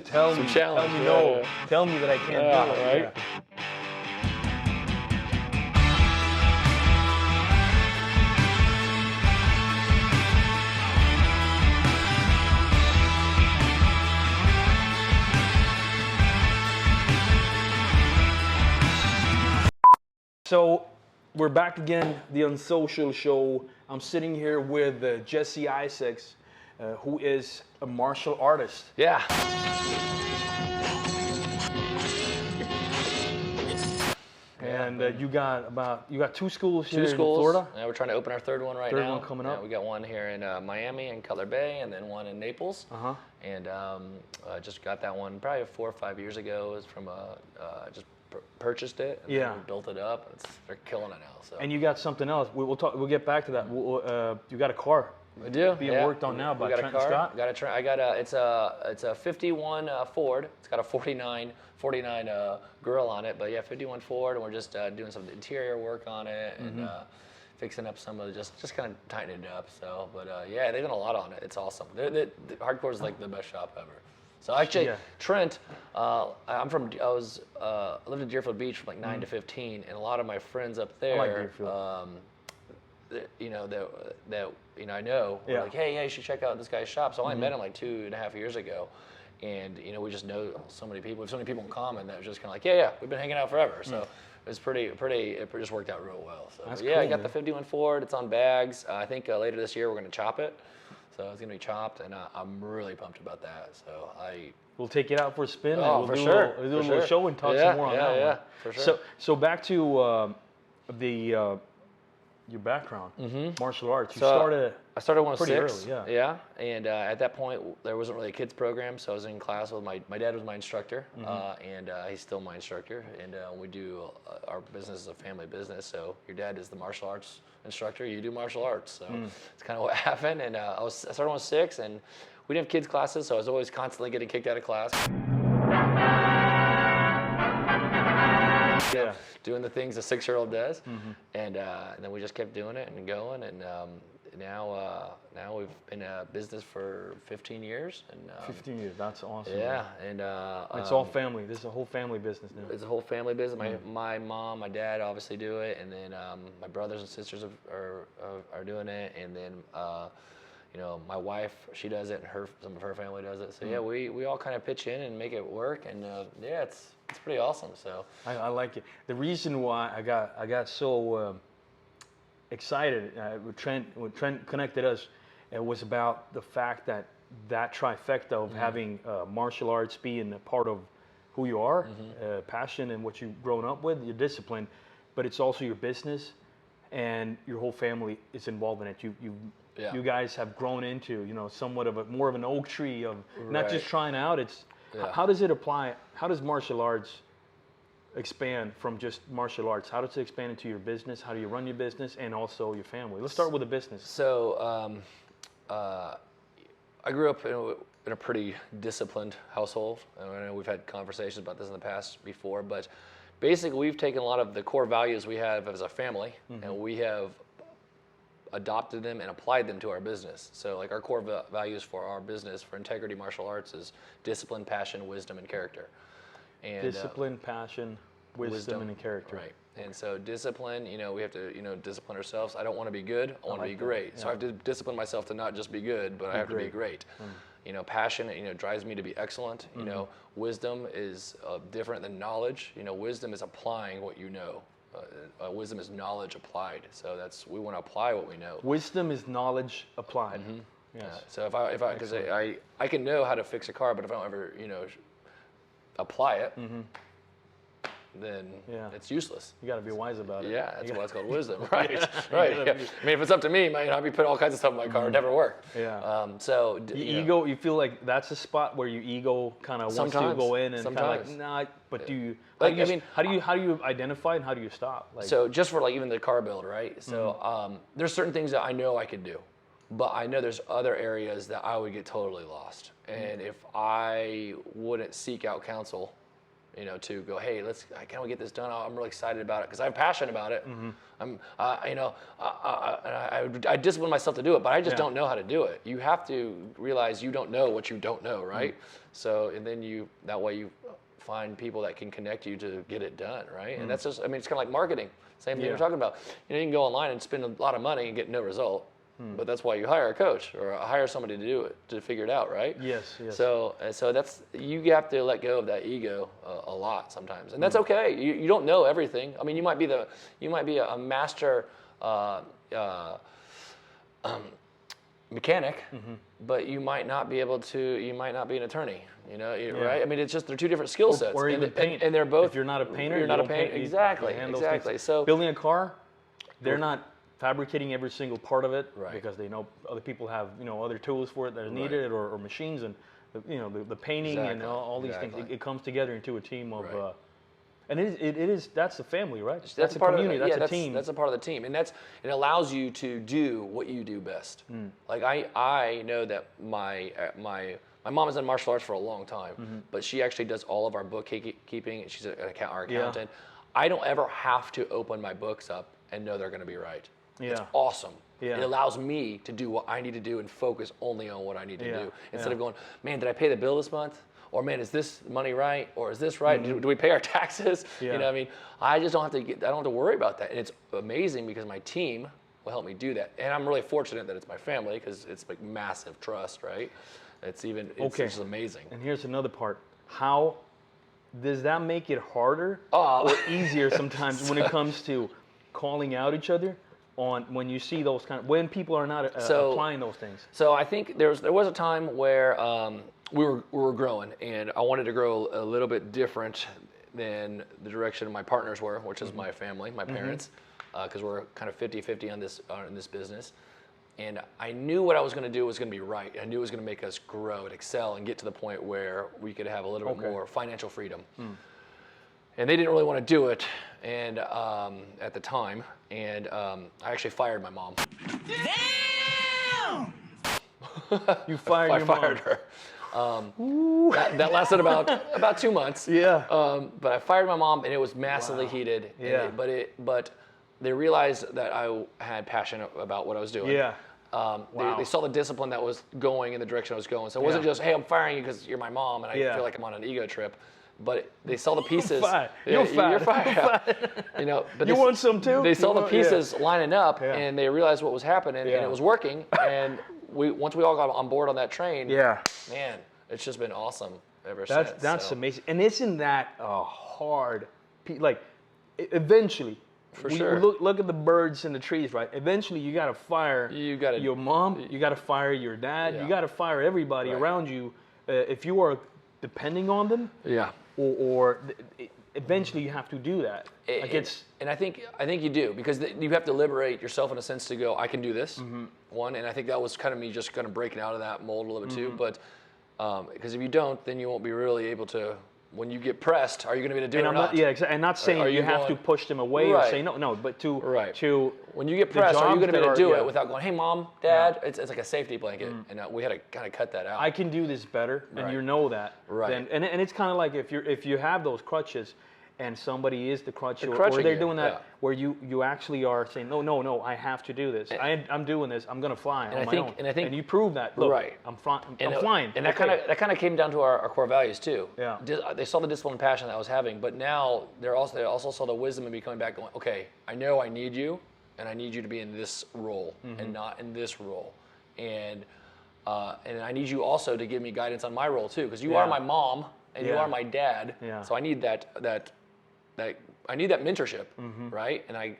just tell me no. Tell me that I can't do it. Right? Yeah. So we're back again, the Unsocial Show. I'm sitting here with Jesse Isaacs, who is a martial artist. Yeah. And you got two schools here in schools. Florida. Yeah, we're trying to open our third one right now. Third one coming up. We got one here in Miami and Cutler Bay, and then one in Naples. And just got that one probably 4 or 5 years ago. It was from just purchased it. And then we built it up. They're killing it now. So. And you got something else. We'll talk. We'll get back to that. You got a car. I do. Being worked on now by Trent Scott. It's a 51 Ford. It's got a 49 grill on it, but yeah, 51 Ford, and we're just doing some interior work on it and fixing up some of just kind of tightening it up. So, but yeah, they've done a lot on it. It's awesome. Hardcore is like the best shop ever. So actually, Trent, I lived in Deerfield Beach from like 9 to 15, and a lot of my friends up there, I like Deerfield. I know, were like, hey, you should check out this guy's shop. So I met him like 2.5 years ago, and we just know so many people. We have so many people in common that was just kind of like, yeah, we've been hanging out forever. So it was pretty. It just worked out real well. So That's yeah, cool, I got man. the 51 Ford. It's on bags. I think later this year we're going to chop it. So it's going to be chopped, and I'm really pumped about that. So We'll take it out for a spin. Oh, and for we'll sure. do a little show and talk some more on that one. Yeah, for sure. So back to your background, martial arts. I started when I was pretty 6. early, Yeah. And at that point, there wasn't really a kids program, so I was in class with my dad was my instructor, and he's still my instructor. And we do our business is a family business. So your dad is the martial arts instructor, you do martial arts. So it's kind of what happened. And I started when I was 6, and we didn't have kids classes, so I was always constantly getting kicked out of class. Yeah. Doing the things a 6-year-old does, and then we just kept doing it and going, and now we've been in business for 15 years. And 15 years, that's awesome. Yeah, and it's all family. This is a whole family business now. It's a whole family business. My mom, my dad obviously do it, and then my brothers and sisters are doing it, and then my wife, she does it, and some of her family does it. So yeah, we all kind of pitch in and make it work, and yeah, it's pretty awesome. So I like it. The reason why I got so excited when Trent connected us, it was about the fact that trifecta of having martial arts being a part of who you are, passion and what you've grown up with, your discipline, but it's also your business, and your whole family is involved in it. You guys have grown into somewhat of more of an oak tree of not just trying out. It's how does it apply? How does martial arts expand from just martial arts? How does it expand into your business? How do you run your business and also your family? Let's start with the business. So I grew up in a pretty disciplined household. And I know we've had conversations about this in the past before, but basically we've taken a lot of the core values we have as a family, and we have adopted them and applied them to our business. So like our core values for our business, for Integrity Martial Arts, is discipline, passion, wisdom, and character. And discipline, passion, wisdom, and character. Right. And so discipline, we have to, discipline ourselves. I don't want to be good. I want to be great. So I have to discipline myself to not just be good, but I have to be great. Passion, drives me to be excellent. Wisdom is different than knowledge. Wisdom is applying what you know. Wisdom is knowledge applied. So we want to apply what we know. Wisdom is knowledge applied. Yes. So because I can know how to fix a car, but if I don't ever, apply it, then it's useless. You got to be wise about it. Yeah, that's why it's called wisdom, right? Right. Yeah. I mean, if it's up to me, I'd be putting all kinds of stuff in my car, it'd never work. Yeah. So ego, you feel like that's a spot where your ego kind of wants to go in and kind of like, nah. But how do you identify and how do you stop? So just for even the car build, right? So there's certain things that I know I could do, but I know there's other areas that I would get totally lost. And if I wouldn't seek out counsel, you know, to go, hey, can we get this done? I'm really excited about it because I'm passionate about it. I discipline myself to do it, but I just don't know how to do it. You have to realize you don't know what you don't know, right? So, and then that way you find people that can connect you to get it done, right? And that's just, I mean, it's kind of like marketing. Same thing you're talking about. You know, you can go online and spend a lot of money and get no result. But that's why you hire a coach or hire somebody to do it, to figure it out, right? Yes. So that's, you have to let go of that ego a lot sometimes, and that's okay. You don't know everything. I mean, you might be a master mechanic, but you might not be able to. You might not be an attorney. You know, right? I mean, it's just they're two different skill sets. Or even paint. And they're both. If you're not a painter, you're not a painter. Exactly. So building a car, they're not fabricating every single part of it, right, because they know other people have, you know, other tools for it that are needed, or machines, and the painting and all these things. It comes together into a team of, and it is that's the family, right? That's a community. That's a team. That's a part of the team, and it allows you to do what you do best. Like I know that my mom has done martial arts for a long time, but she actually does all of our bookkeeping. She's our accountant. I don't ever have to open my books up and know they're going to be right. It's awesome. It allows me to do what I need to do and focus only on what I need to do, instead of going, man, did I pay the bill this month? Or man, is this money right? Or is this right? Do we pay our taxes? You know what I mean? I just don't have to worry about that. And it's amazing because my team will help me do that. And I'm really fortunate that it's my family, because it's like massive trust, right? It's just amazing. And here's another part. How does that make it harder or easier sometimes when it comes to calling out each other on when you see those when people are not applying those things? So I think there was a time where we were growing, and I wanted to grow a little bit different than the direction my partners were, which is my family, my parents, because we're kind of 50-50 in this business. And I knew what I was going to do was going to be right. I knew it was going to make us grow and excel and get to the point where we could have a little bit more financial freedom. And they didn't really want to do it, and at the time, and I actually fired my mom. Damn! You fired your mom. I fired her. That lasted about 2 months. But I fired my mom, and it was massively heated. But they realized that I had passion about what I was doing. They saw the discipline that was going in the direction I was going. So it wasn't just, hey, I'm firing you because you're my mom, and I feel like I'm on an ego trip. But they saw the pieces. You're fired. You know, but you want some too? They saw the pieces lining up, and they realized what was happening, and it was working. And once we all got on board on that train, man, it's just been awesome ever since. That's amazing. And isn't that hard? Like, eventually, for sure. Look at the birds and the trees, right? Eventually, you got to fire your mom. You got to fire your dad. You got to fire everybody around you if you are depending on them. Or eventually you have to do that. And I think you do, because you have to liberate yourself in a sense to go, I can do this. One, and I think that was kind of me just kind of breaking out of that mold a little bit too. But because if you don't, then you won't be really able to. When you get pressed, are you going to be able to do it or not? And not saying you have to push them away or say no, but to when you get pressed, are you going to be able to do it without going, hey, mom, dad? It's like a safety blanket, and we had to kind of cut that out. I can do this better, and you know that. Then, and it's kind of like if you have those crutches, and somebody is the crutch, or they're doing that, where you actually are saying, no, I have to do this. I'm doing this. I'm going to fly on my own. And you prove that. Look, I'm flying. And that kind of came down to our core values too. They saw the discipline and passion that I was having, but now they also saw the wisdom in me coming back, going, okay, I know I need you, and I need you to be in this role and not in this role, and I need you also to give me guidance on my role too, because you are my mom and you are my dad. So I need that I need that mentorship, right? And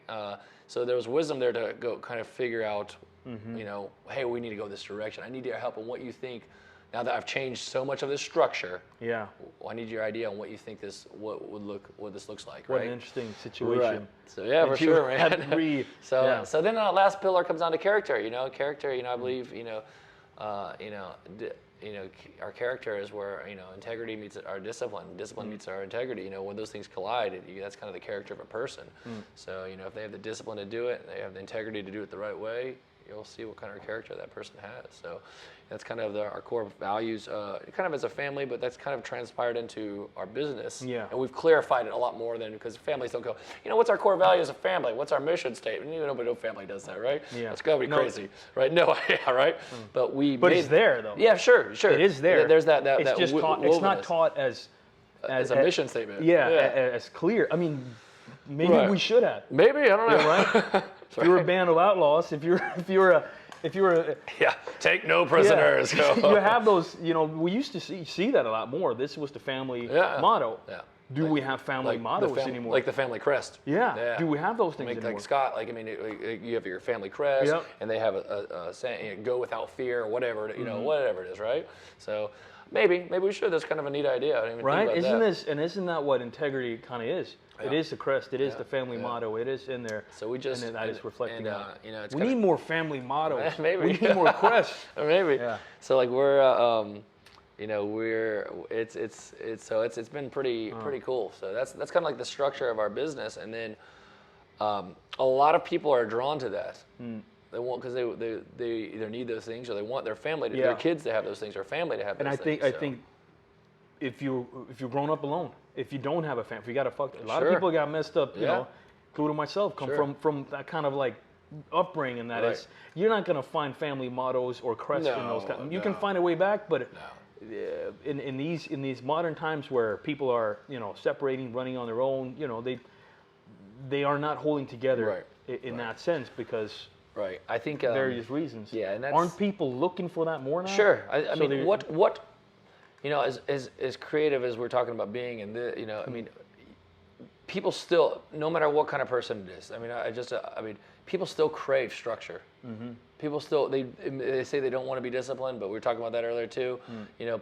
so there was wisdom there to go kind of figure out, you know, hey, we need to go this direction. I need your help on what you think. Now that I've changed so much of this structure, I need your idea on what you think what this looks like. What an interesting situation. Right. So for sure, man. So then the last pillar comes down to character. You know, I believe, our character is where, integrity meets our discipline. Discipline meets our integrity. When those things collide, that's kind of the character of a person. So, if they have the discipline to do it, they have the integrity to do it the right way, you'll see what kind of character that person has. So that's kind of our core values, kind of as a family, but that's kind of transpired into our business. Yeah. And we've clarified it a lot more than, because families don't go, what's our core value as a family? What's our mission statement? No family does that, right? Yeah. That's gotta be crazy, right? No, yeah, right? But it's there though. Yeah, sure. It is there. There's that. It's just taught. It's not taught as a mission statement. Yeah, as clear. I mean, maybe we should have. Maybe, I don't know. Yeah, right? If you're a band of outlaws, if you're a take no prisoners. Yeah. You have those. We used to see that a lot more. This was the family motto. Yeah. Do we have family mottos anymore? Like the family crest. Yeah. Do we have those things anymore? Like Scott, you have your family crest, and they have a saying, "Go without fear," or whatever, whatever it is, right? So maybe we should. That's kind of a neat idea. I didn't even think about isn't that what integrity kind of is? Yeah. It is the crest. It is the family motto. It is in there. So we just and that is reflecting on. It's we need more family mottos. Maybe we need more crests. Maybe. Yeah. So like we're. It's been pretty cool. So that's kind of like the structure of our business, and then a lot of people are drawn to that. They want, because they either need those things, or they want their family their kids to have those things, or family to have those things. I think if you're grown up alone, if you don't have a family, if you got a lot of people got messed up, including myself, come from that kind of like upbringing. That is, you're not gonna find family mottos or crests in those kind. You can find a way back, but. In these modern times where people are separating, running on their own, they are not holding together in that sense, because I think various reasons. Yeah, and aren't people looking for that more now? Sure. I mean, what as creative as we're talking about being, and I mean, people still, no matter what kind of person it is. I mean, people still crave structure. Mm-hmm. People still, they say they don't want to be disciplined, but we were talking about that earlier too.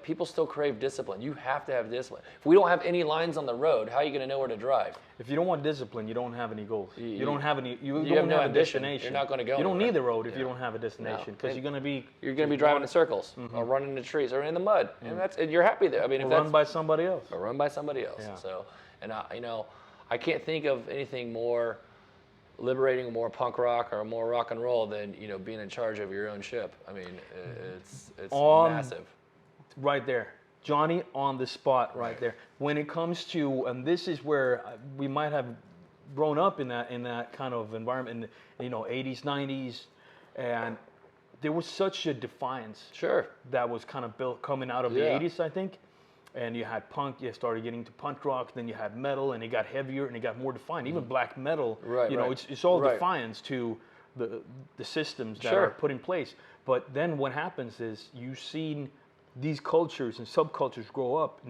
People still crave discipline. You have to have discipline. If we don't have any lines on the road, how are you going to know where to drive? If you don't want discipline, you don't have any goals. You don't have any. You don't have a destination. You're not going to go. You don't need the road if you don't have a destination, because you're going to be driving in circles, or running into trees, or in the mud, and you're happy there. I mean, run by somebody else. Or run by somebody else. Yeah. So, and I can't think of anything more liberating, more punk rock or more rock and roll than being in charge of your own ship. I mean, it's massive. Right there, Johnny, on the spot, right there. When it comes to, and this is where we might have grown up in that kind of environment in 80s, 90s, and there was such a defiance. Sure. That was kind of built coming out of the 80s, I think. And you had punk, you started getting to punk rock, then you had metal, and it got heavier and it got more defined. Even black metal, it's all defiance to the systems that are put in place. But then what happens is you've seen these cultures and subcultures grow up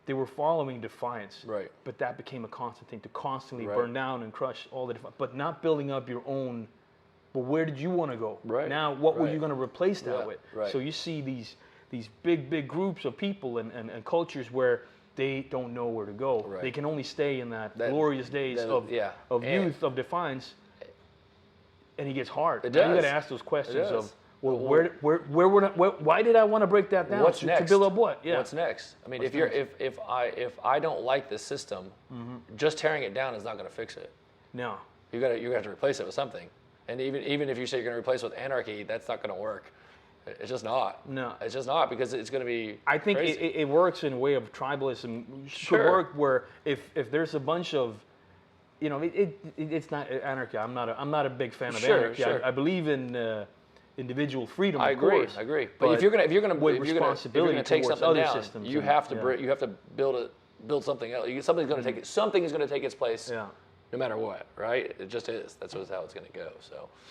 they were following defiance. Right. But that became a constant thing, to constantly burn down and crush all the defiance, but not building up your own. But where did you want to go? Right. Now, what were you going to replace that with? Right. So you see these big groups of people and cultures where they don't know where to go. Right. They can only stay in that glorious days of youth, of defiance, and it gets hard. It does. You got to ask those questions of, well, why did I want to break that down? What's next? To build up what? Yeah. What's next? I mean, if I don't like the system, just tearing it down is not going to fix it. No. You got to replace it with something. And even if you say you're going to replace it with anarchy, that's not going to work. It's just not. No. It's just not, because it's going to be I think crazy. It works in a way of tribalism. Sure. Could work where if there's a bunch of, it's not anarchy. I'm not a big fan of anarchy. Sure. I believe in individual freedom. I agree. But if you're gonna take something down, systems you have to build something else. Something is going to take its place. Yeah. No matter what, right? It just is. That's how it's going to go.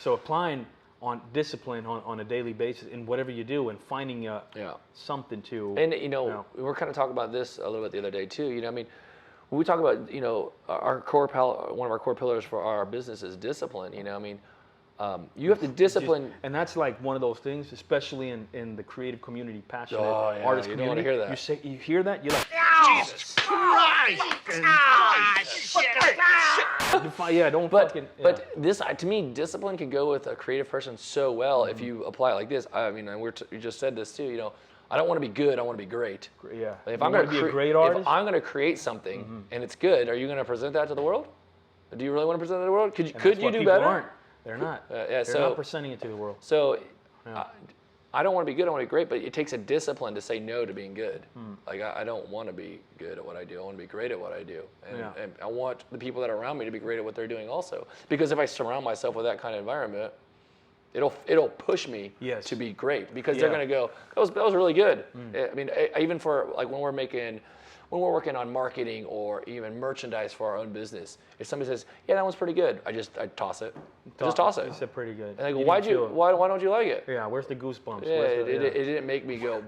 So applying on discipline on a daily basis in whatever you do, and finding something to. And we were kind of talking about this a little bit the other day too. I mean, when we talk about one of our core pillars for our business is discipline. I mean, you have to discipline. And that's like one of those things, especially in the creative community, passionate community. artist community. You don't want to hear that. You hear that, you're like, Jesus Christ! But this, to me, discipline can go with a creative person so well if you apply it like this. I mean, you just said this too. I don't want to be good. I want to be great. Yeah. If I'm going to be a great artist, if I'm going to create something and it's good, are you going to present that to the world? Do you really want to present that to the world? Could you do better? They're not. They're not presenting it to the world. So Yeah. I don't want to be good. I want to be great, but it takes a discipline to say no to being good. Like I don't want to be good at what I do. I want to be great at what I do, and I want the people that are around me to be great at what they're doing also. Because if I surround myself with that kind of environment, it'll push me to be great. Because they're going to go, that was really good. I mean, even for like when we're working on marketing or even merchandise for our own business, if somebody says, "Yeah, that one's pretty good," I toss it. Just toss it. It's a pretty good. And I go, why don't you like it? Yeah, where's the goosebumps? Yeah, it didn't make me go,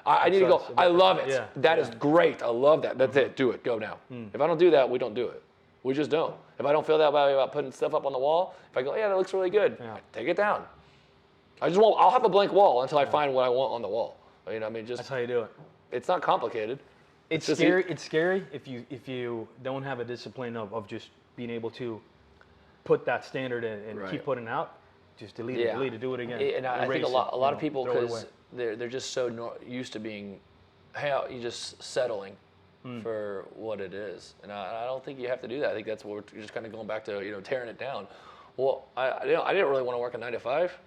I need to go, I love it. Yeah. That is great. I love that. That's it. Do it. Go now. If I don't do that, we don't do it. We just don't. If I don't feel that way about putting stuff up on the wall, if I go, yeah, that looks really good, take it down. I'll have a blank wall until I find what I want on the wall. You know, I mean, that's how you do it. It's not complicated. It's scary. It's scary if you don't have a discipline of just being able to put that standard and keep putting out. Just delete it, do it again. And I think a lot of people, because they're just so used to being, you just settling for what it is. And I don't think you have to do that. I think that's what we're just kind of going back to, tearing it down. Well, I didn't really want to work a 9 to 5.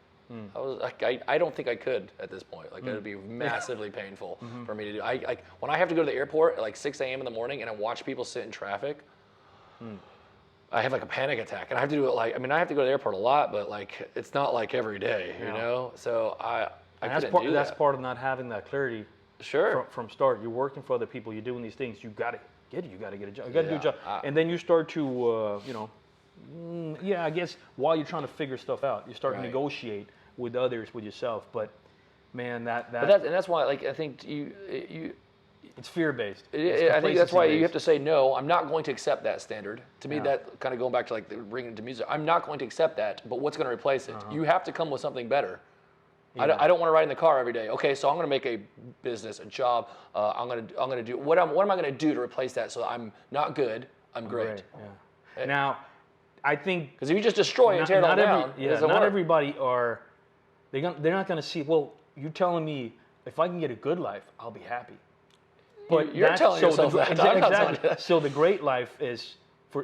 I don't think I could at this point. Like it would be massively painful for me to do. When I have to go to the airport at like 6 a.m. in the morning and I watch people sit in traffic, I have like a panic attack. And I have to do it I have to go to the airport a lot, but like it's not like every day, you know. So I couldn't do that. That's part of not having that clarity. Sure. From start, you're working for other people. You're doing these things. You got to get a job. You got to do a job, and then you start to I guess while you're trying to figure stuff out, you start to negotiate with others, with yourself. But man, that's why, like, I think it's fear-based. I think that's why you have to say no. I'm not going to accept that standard. To me, that kind of going back to like bringing it to music. I'm not going to accept that. But what's going to replace it? You have to come with something better. Yeah. I don't want to ride in the car every day. Okay, so I'm going to make a business, a job. I'm going to do what am I going to do to replace that so that I'm not good, I'm great. Yeah. Now, I think because if you just destroy and tear it all down, not everybody are. They're not going to see. Well, you're telling me if I can get a good life, I'll be happy. But you're telling yourself that. Exactly. So the great life is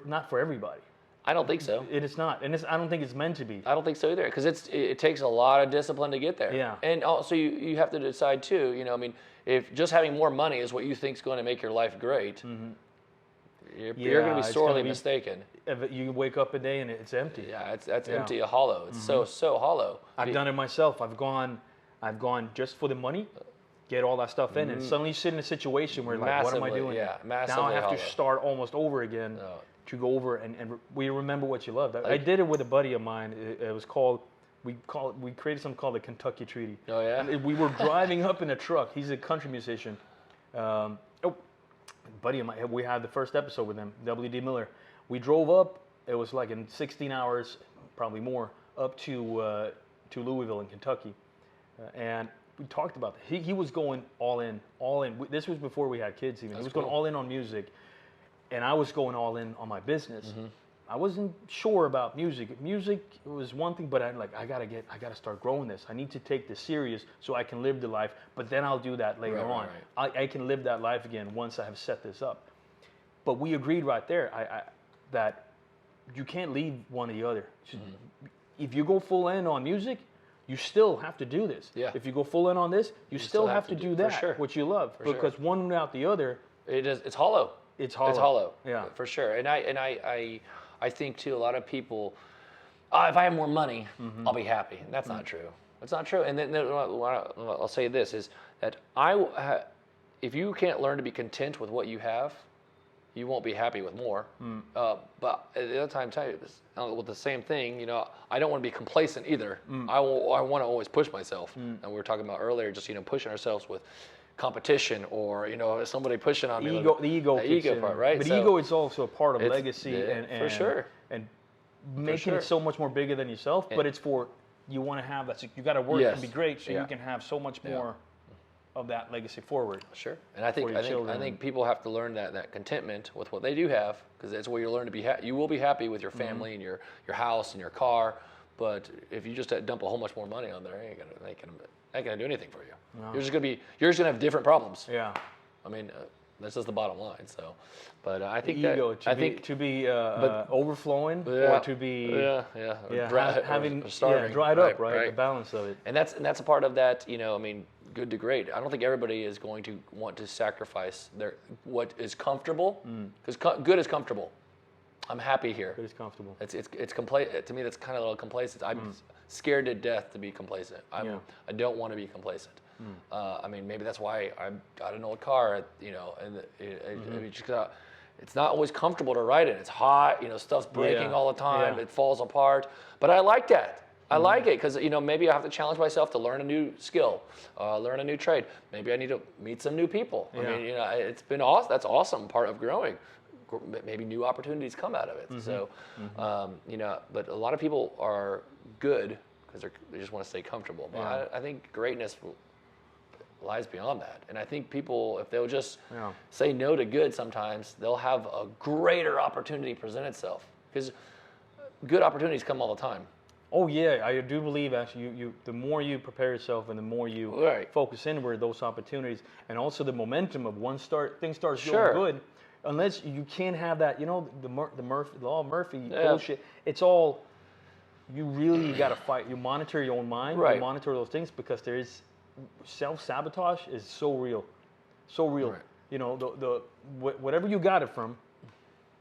not for everybody. I don't think so. It is not, and I don't think it's meant to be. I don't think so either, because it takes a lot of discipline to get there. Yeah. And also you have to decide too. If just having more money is what you think is going to make your life great, you're going to be sorely mistaken. You wake up a day and it's empty. Yeah, it's empty, hollow. It's so hollow. I've done it myself. I've gone just for the money, get all that stuff in, and suddenly you sit in a situation where like, what am I doing? Yeah, massively now I have hollow. To start almost over again to go over and we remember what you loved. I did it with a buddy of mine. It was called. We created something called the Kentucky Treaty. Oh yeah. And we were driving up in a truck. He's a country musician. Buddy of mine. We had the first episode with him, W.D. Miller. We drove up. It was like in 16 hours, probably more, up to Louisville in Kentucky, and we talked about that. He was going all in. This was before we had kids even. He was going all in on music, and I was going all in on my business. I wasn't sure about music. Music was one thing, but I gotta start growing this. I need to take this serious so I can live the life. But then I'll do that later on. Right. I can live that life again once I have set this up. But we agreed right there that you can't leave one or the other. If you go full in on music, you still have to do this. Yeah. If you go full in on this, you still have to do that, what you love. Because one without the other, it's hollow. It's hollow. It's hollow. Yeah, for sure. And I think too, a lot of people, if I have more money, I'll be happy. And that's not true. That's not true. And then I'll say this is that if you can't learn to be content with what you have, you won't be happy with more. But at the other time, tell you this, with the same thing, I don't want to be complacent either. I want to always push myself. And we were talking about earlier, just pushing ourselves with competition or somebody pushing on me. The ego part, right? But ego is also a part of legacy and for sure, and making it so much more bigger than yourself. But it's for you want to have that. So you got to work and be great, so you can have so much more of that legacy forward. Sure. And I think people have to learn that contentment with what they do have, because that's where you learn to be happy. You will be happy with your family and your house and your car, but if you just dump a whole much more money on there, it ain't gonna do anything for you. No. You're just gonna have different problems. Yeah. I mean, That's just the bottom line. So, but I think Ego to be overflowing or to be starving, dried up, right? The balance of it. And that's a part of that. I mean, good to great. I don't think everybody is going to want to sacrifice what is comfortable, because good is comfortable. I'm happy here. Good is comfortable. It's complacent. To me, that's kind of a little complacent. I'm scared to death to be complacent. I don't want to be complacent. I mean, maybe that's why I got an old car, and it's not always comfortable to ride in. It's hot, stuff's breaking all the time. It falls apart. But I like that. I like it because, maybe I have to challenge myself to learn a new skill, learn a new trade. Maybe I need to meet some new people. I mean, it's been awesome. That's awesome part of growing. Maybe new opportunities come out of it. So, but a lot of people are good because they just want to stay comfortable. But I think greatness lies beyond that. And I think people, if they'll just say no to good sometimes, they'll have a greater opportunity present itself. Because good opportunities come all the time. Oh yeah, I do believe actually you the more you prepare yourself and the more you focus inward, those opportunities, and also the momentum of things starts going good, unless you can't have that, the law of Murphy bullshit. It's all, you got to fight. You monitor your own mind, you monitor those things, because there is self-sabotage is so real. Right. Whatever you got it from,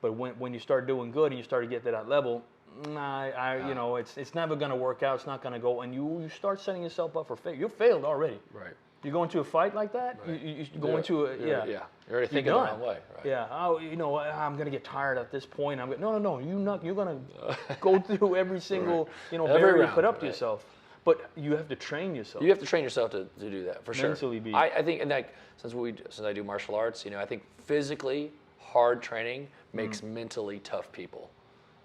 but when you start doing good and you start to get to that level, it's never going to work out. It's not going to go, and you start setting yourself up for failure. You failed already. Right. You go into a fight like that, you go into a You're already thinking the wrong way. Right. Yeah. I'm going to get tired at this point. No. You're going to go through every single barrier you put up to yourself. But you have to train yourself. You have to train yourself to do that, for sure. Mentally be. I think, and since I do martial arts, I think physically hard training makes mentally tough people.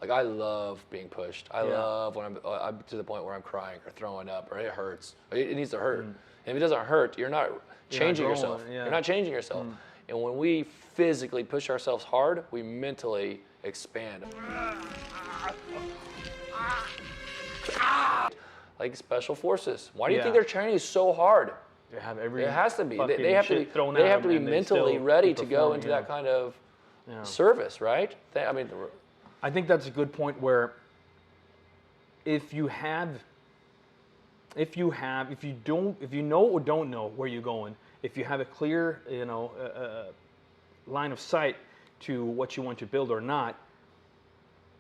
Like, I love being pushed. I love when I'm to the point where I'm crying or throwing up or it hurts. It needs to hurt. And if it doesn't hurt, you're not changing yourself. You're not changing yourself. And when we physically push ourselves hard, we mentally expand. Like special forces. Why do you think their training is so hard? They have it has to be. They have to be mentally ready to go into that kind of service, right? I think that's a good point where if you know or don't know where you're going, if you have a clear, line of sight to what you want to build or not,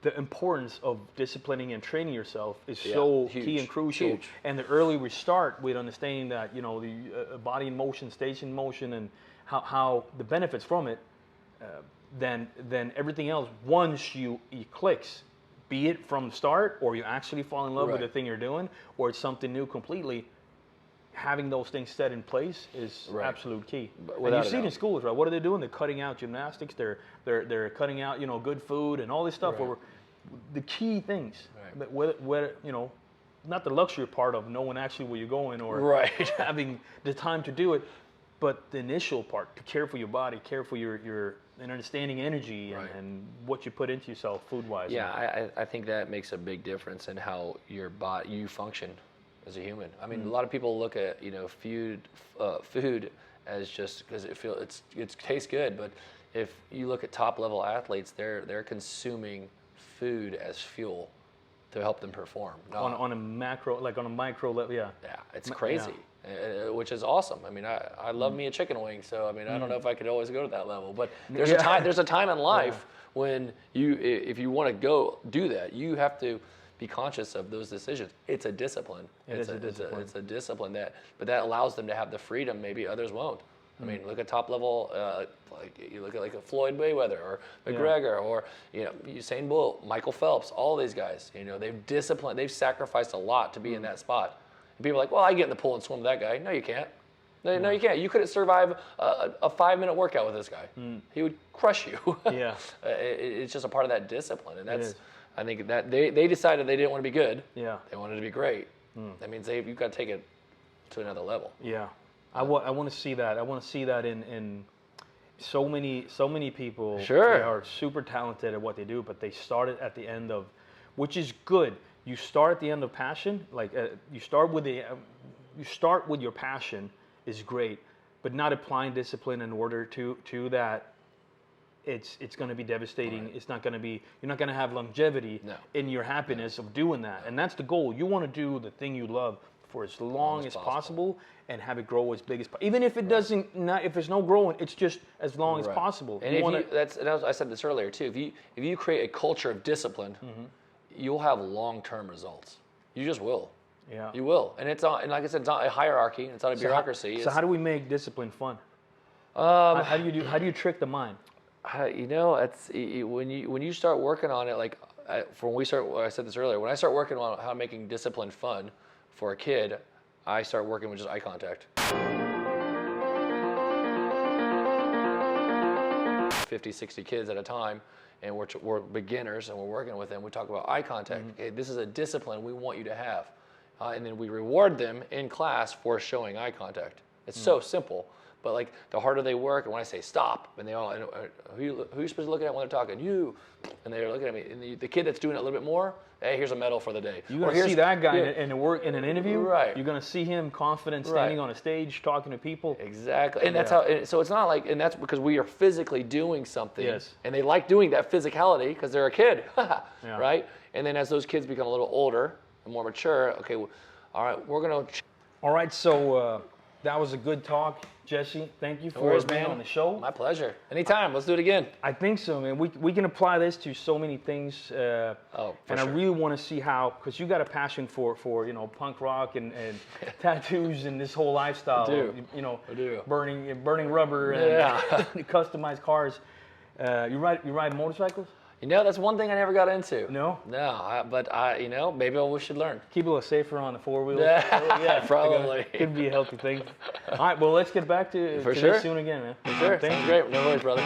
the importance of disciplining and training yourself is so key and crucial. Huge. And the earlier we start with understanding that, the body in motion stays in motion, and how the benefits from it, then everything else, once it clicks, be it from the start or you actually fall in love with the thing you're doing, or it's something new completely, having those things set in place is absolute key. And you see it in schools, right? What are they doing? They're cutting out gymnastics. They're cutting out, good food and all this stuff. Over the key things, but whether not the luxury part of knowing actually where you're going or having the time to do it, but the initial part, to care for your body, care for your and understanding energy and what you put into yourself food-wise. Yeah, I think that makes a big difference in how you function as a human. I mean, a lot of people look at food as just because it tastes good, but if you look at top-level athletes, they're consuming food as fuel to help them perform. On a macro, like on a micro level, Yeah, it's crazy, which is awesome. I mean, I love me a chicken wing, so I mean, I don't know if I could always go to that level, but there's a time in life when if you want to go do that, you have to be conscious of those decisions. It's a discipline. It's a discipline but that allows them to have the freedom maybe others won't. I mean, look at top level, like you look at like a Floyd Mayweather or McGregor or Usain Bolt, Michael Phelps, all these guys. They've sacrificed a lot to be in that spot. And people are like, well, I get in the pool and swim with that guy. No, you can't. No, you can't. You couldn't survive a 5-minute workout with this guy. He would crush you. It's just a part of that discipline, and that's. I think that they decided they didn't want to be good. Yeah. They wanted to be great. That means you've got to take it to another level. Yeah. I want to see that. I want to see that in so many people. Sure. They are super talented at what they do, but they started at the end of, which is good. You start at the end of passion. Like you start with your passion is great, but not applying discipline in order to that, it's going to be devastating. Right. It's not going to be, you're not going to have longevity in your happiness of doing that. And that's the goal. You want to do the thing you love for as long as possible and have it grow as big as possible. Even if it doesn't, if there's no growing, it's just as long as possible. And I said this earlier too. If you create a culture of discipline, you'll have long-term results. You just will. Yeah. You will. And and like I said, it's not a hierarchy. It's not a bureaucracy. So how do we make discipline fun? How do you trick the mind? It's when you start working on it, like I said this earlier, when I start working on how making discipline fun for a kid, I start working with just eye contact. 50, 60 kids at a time, and we're beginners and we're working with them. We talk about eye contact. Okay, this is a discipline we want you to have. And then we reward them in class for showing eye contact. It's so simple. But like the harder they work, and when I say stop, and they all, who you supposed to look at when they're talking? You, and they're looking at me. And the kid that's doing it a little bit more, hey, here's a medal for the day. You're gonna see that guy in an interview, right? You're gonna see him confident, standing on a stage, talking to people. Exactly, and that's how. So it's not like, and that's because we are physically doing something, yes. And they like doing that physicality because they're a kid, right? And then as those kids become a little older and more mature, okay, all right, we're gonna. All right, so that was a good talk. Jesse, thank you for being on the show. My pleasure. Anytime. Let's do it again. I think so, man. We can apply this to so many things. And I really want to see how, because you got a passion for punk rock and tattoos and this whole lifestyle. I do. Burning rubber and customized cars. You ride motorcycles? That's one thing I never got into. No? No, but maybe we should learn. Keep a little safer on the four-wheel. Yeah, probably. Could be a healthy thing. All right, well, let's get back to this soon again, man. For sure. Thank you. Great. No worries, brother.